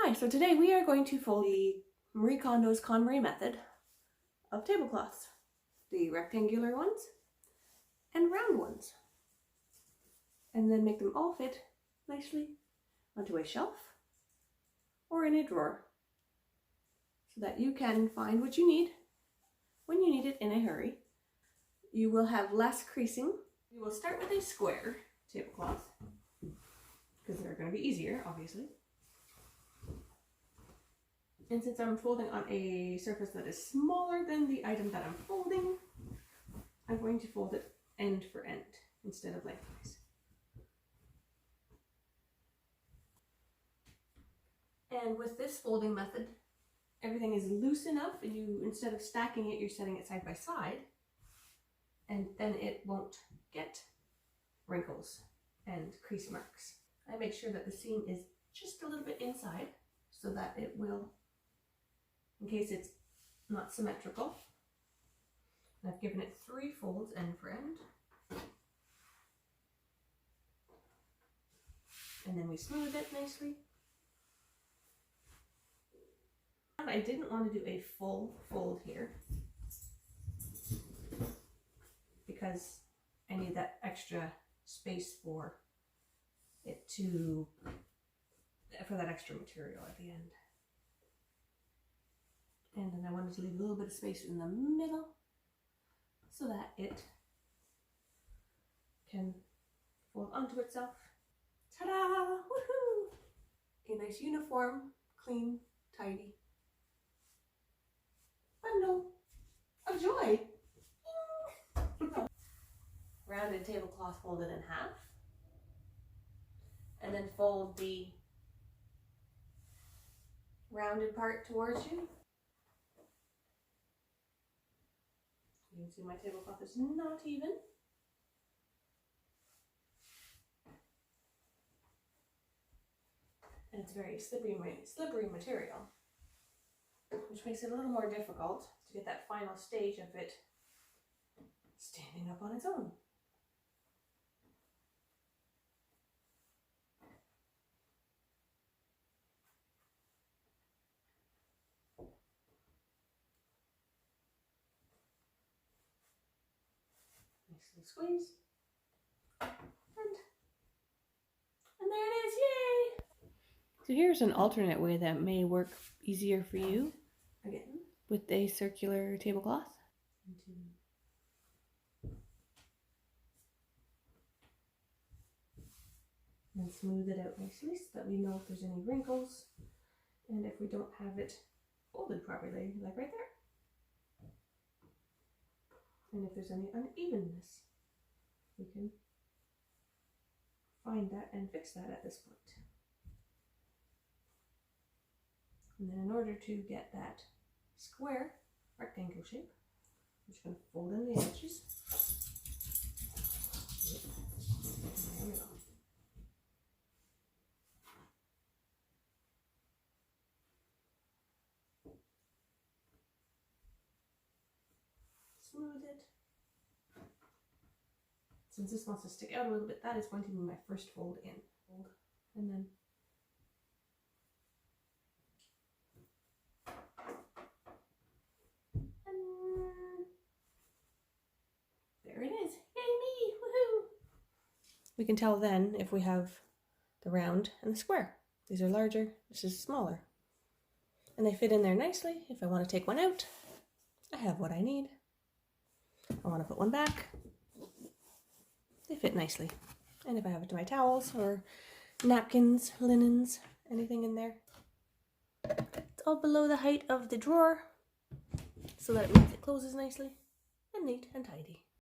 Hi, so today we are going to fold the Marie Kondo's KonMari method of tablecloths. The rectangular ones and round ones. And then make them all fit nicely onto a shelf or in a drawer so that you can find what you need when you need it in a hurry. You will have less creasing. We will start with a square tablecloth because they're going to be easier, obviously. And since I'm folding on a surface that is smaller than the item that I'm folding, I'm going to fold it end for end instead of lengthwise. And with this folding method, everything is loose enough, and instead of stacking it, you're setting it side by side, and then it won't get wrinkles and crease marks. I make sure that the seam is just a little bit inside so that it will, in case it's not symmetrical. I've given it 3 folds end for end. And then we smooth it nicely. I didn't want to do a full fold here because I need that extra space for that extra material at the end. And then I wanted to leave a little bit of space in the middle so that it can fold onto itself. Ta-da! Woohoo! A nice uniform, clean, tidy bundle of joy. Rounded tablecloth folded in half. And then fold the rounded part towards you. You can see my tablecloth is not even. And it's very slippery material, which makes it a little more difficult to get that final stage of it standing up on its own. Nice little squeeze. And there it is, yay! So here's an alternate way that may work easier for you. Again, with a circular tablecloth. And smooth it out nicely so that we know if there's any wrinkles and if we don't have it folded properly, like right there. And if there's any unevenness, we can find that and fix that at this point. And then in order to get that square rectangle shape, I'm just going to fold in the edges. There we go. Smooth it. Since this wants to stick out a little bit, that is going to be my first fold in. And then there it is. Yay me! Woohoo! We can tell then if we have the round and the square. These are larger, this is smaller. And they fit in there nicely. If I want to take one out, I have what I need. I want to put one back. They fit nicely. And if I have it to my towels or napkins, linens, anything in there, it's all below the height of the drawer so that it means it closes nicely and neat and tidy.